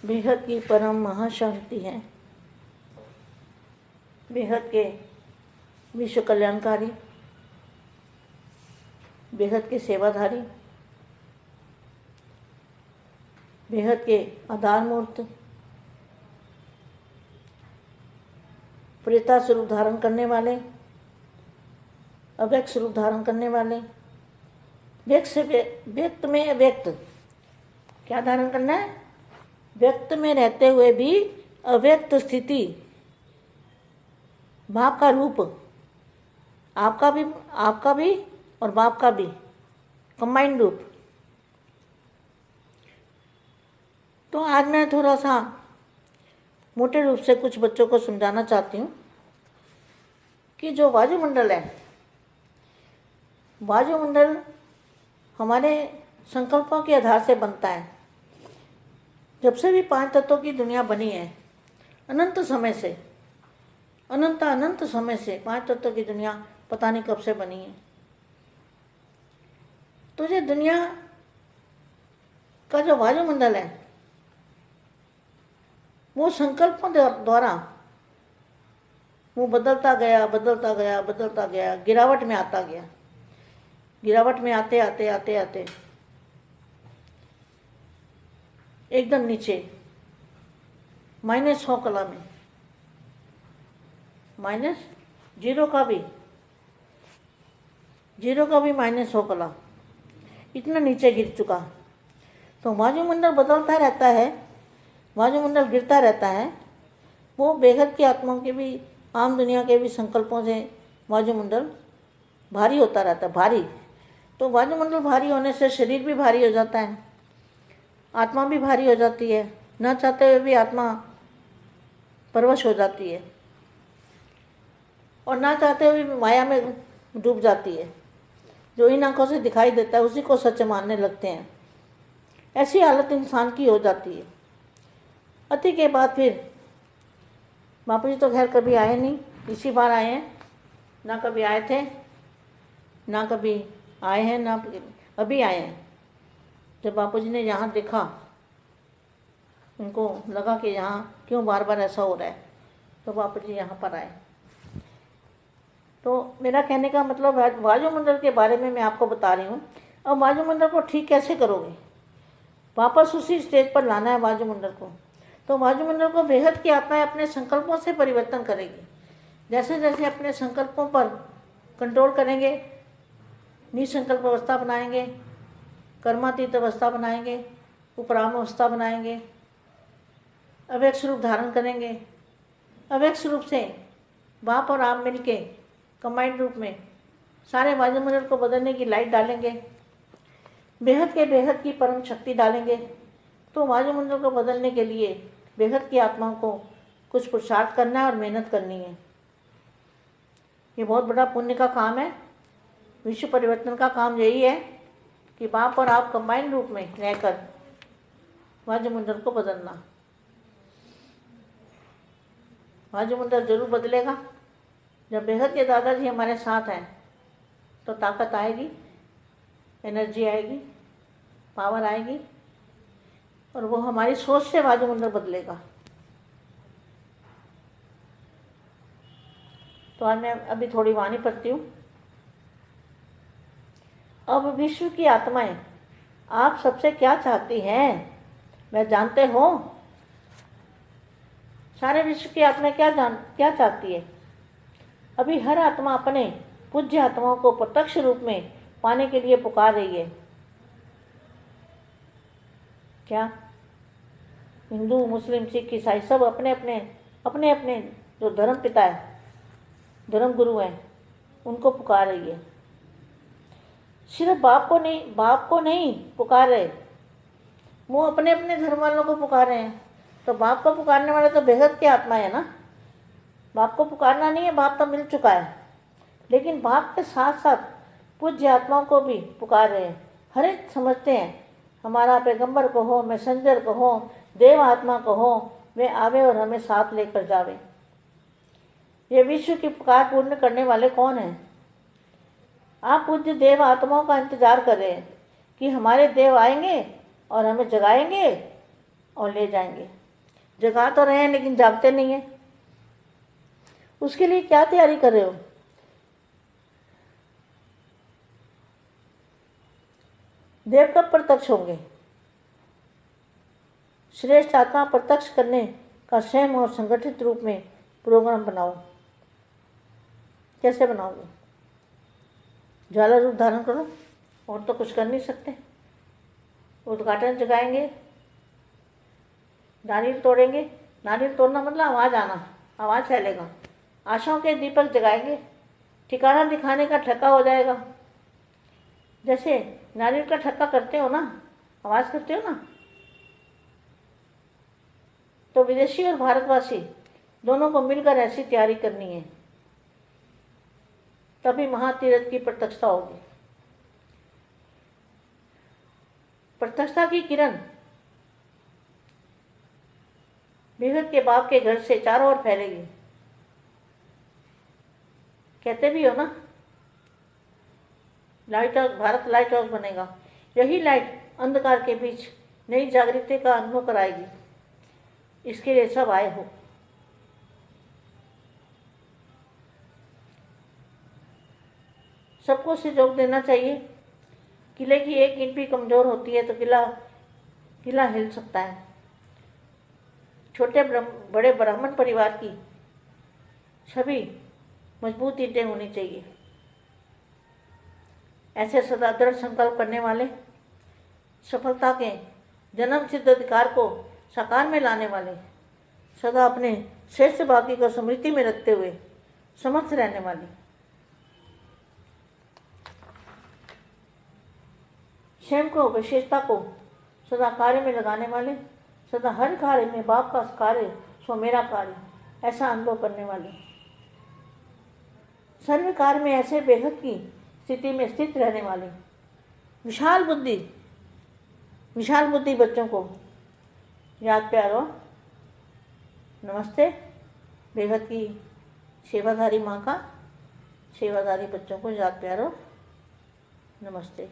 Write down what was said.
बेहद की परम महाशक्ति है, बेहद के विश्व कल्याणकारी, बेहद के सेवाधारी, बेहद के आधार मूर्त, प्रेता स्वरूप धारण करने वाले, अव्यक्त स्वरूप धारण करने वाले, व्यक्त से व्यक्त में अव्यक्त क्या धारण करना है? व्यक्त में रहते हुए भी अव्यक्त स्थिति, बाप का रूप, आपका भी और बाप का भी कंबाइंड रूप। तो आज मैं थोड़ा सा मोटे रूप से कुछ बच्चों को समझाना चाहती हूँ कि जो वायुमंडल है, वायुमंडल हमारे संकल्पों के आधार से बनता है। जब से भी 5 तत्वों की दुनिया बनी है, अनंत समय से, अनंत समय से 5 तत्वों की दुनिया पता नहीं कब से बनी है। तो ये दुनिया का जो वायुमंडल है वो संकल्पों द्वारा वो बदलता गया, गिरावट में आता गया। गिरावट में आते एकदम नीचे -100 कला में, -0 का भी -100 कला, इतना नीचे गिर चुका। तो वायुमंडल बदलता रहता है, वायुमंडल गिरता रहता है। वो बेहद की आत्माओं के भी, आम दुनिया के भी संकल्पों से वायुमंडल भारी होता रहता है, भारी। तो वायुमंडल भारी होने से शरीर भी भारी हो जाता है, आत्मा भी भारी हो जाती है, न चाहते हुए भी आत्मा परवश हो जाती है और ना चाहते हुए भी माया में डूब जाती है। जो इन आंखों से दिखाई देता है उसी को सच मानने लगते हैं। ऐसी हालत इंसान की हो जाती है। अति के बाद फिर बापू जी तो खैर कभी आए नहीं, इसी बार आए हैं, ना कभी आए थे, ना कभी आए हैं, ना अभी आए हैं। जब बापू जी ने यहाँ देखा, उनको लगा कि यहाँ क्यों बार बार ऐसा हो रहा है, तो बापू जी यहाँ पर आए। तो मेरा कहने का मतलब वायुमंडल के बारे में मैं आपको बता रही हूँ। अब वायुमंडल को ठीक कैसे करोगे? वापस उसी स्टेज पर लाना है वायुमंडल को। तो वायुमंडल को बेहद की आत्माएं अपने संकल्पों से परिवर्तन करेगी। जैसे जैसे अपने संकल्पों पर कंट्रोल करेंगे, निसंकल्प अवस्था बनाएंगे, कर्मातीत अवस्था बनाएंगे, उपराम अवस्था बनाएंगे, अव्यक्त स्वरूप धारण करेंगे। अव्यक्त स्वरूप से बाप और आप मिलके कंबाइंड रूप में सारे वायुमंडल को बदलने की लाइट डालेंगे, बेहद की परम शक्ति डालेंगे। तो वायुमंडल को बदलने के लिए बेहद की आत्माओं को कुछ पुरुषार्थ करना है और मेहनत करनी है। ये बहुत बड़ा पुण्य का काम है। विश्व परिवर्तन का काम यही है कि बाप और आप कंबाइंड रूप में रहकर वायुमंडल को बदलना। वायुमंडल जरूर बदलेगा। जब बेहद के दादाजी हमारे साथ हैं तो ताकत आएगी, एनर्जी आएगी, पावर आएगी और वो हमारी सोच से वायुमंडल बदलेगा। तो आज मैं अभी थोड़ी वाणी पढ़ती हूँ। अब विश्व की आत्माएं आप सबसे क्या चाहती हैं, मैं जानते हो? सारे विश्व की आत्माएं क्या चाहती है? अभी हर आत्मा अपने पूज्य आत्माओं को प्रत्यक्ष रूप में पाने के लिए पुकार रही है। क्या? हिंदू, मुस्लिम, सिख, ईसाई सब अपने अपने जो धर्म पिता है, धर्म गुरु हैं, उनको पुकार रही है। सिर्फ बाप को नहीं पुकार रहे, वो अपने अपने धर्म वालों को पुकार रहे हैं। तो बाप को पुकारने वाले तो बेहद की आत्मा है ना। बाप को पुकारना नहीं है, बाप तो मिल चुका है, लेकिन बाप के साथ साथ पूज्य आत्माओं को भी पुकार रहे हैं। हर एक समझते हैं हमारा पैगंबर को हो, मैसेंजर को हो, देव आत्मा को हो, वे आवे और हमें साथ लेकर जावे। ये विश्व की पुकार पूर्ण करने वाले कौन हैं? आप पूज्य देव आत्माओं का इंतजार कर रहे हैं कि हमारे देव आएंगे और हमें जगाएंगे और ले जाएंगे। जगा तो रहे हैं लेकिन जागते नहीं हैं। उसके लिए क्या तैयारी कर रहे हो? देव कब प्रत्यक्ष होंगे? श्रेष्ठ आत्मा प्रत्यक्ष करने का स्वयं और संगठित रूप में प्रोग्राम बनाओ। कैसे बनाओगे? ज्वाला रूप धारण करो, और तो कुछ कर नहीं सकते। उद्घाटन जगाएंगे, नारियल तोड़ेंगे। नारियल तोड़ना मतलब आवाज़ आना, आवाज़ फैलेगा। आशाओं के दीपक जगाएंगे, ठिकाना दिखाने का ठक्का हो जाएगा। जैसे नारियल का ठक्का करते हो ना, आवाज़ करते हो ना, तो विदेशी और भारतवासी दोनों को मिलकर ऐसी तैयारी करनी है, तभी महातीर्थ की प्रत्यक्षता होगी। प्रत्यक्षता की किरण विवेक के बाप के घर से चारों ओर फैलेगी। कहते भी हो ना, light house, Bharat light house बनेगा। यही लाइट अंधकार के बीच नई जागृति का अनुभव कराएगी। इसके लिए सब आए हो। सबको सहयोग देना चाहिए। किले की एक ईंट भी कमजोर होती है तो किला हिल सकता है। छोटे बड़े ब्राह्मण परिवार की सभी मजबूत ईंटें होनी चाहिए। ऐसे सदा दृढ़ संकल्प करने वाले, सफलता के जन्म सिद्ध अधिकार को साकार में लाने वाले, सदा अपने श्रेष्ठ भाग्य को स्मृति में रखते हुए समर्थ रहने वाले, स्वयं को विशेषता को सदा कार्य में लगाने वाले, सदा हर कार्य में बाप का कार्य सो मेरा कार्य ऐसा अनुभव करने वाले, सर्व कार्य में ऐसे बेहद की स्थिति में स्थित रहने वाले, विशाल बुद्धि बच्चों को याद प्यारो नमस्ते। बेहद की सेवाधारी माँ का सेवाधारी बच्चों को याद प्यारो नमस्ते।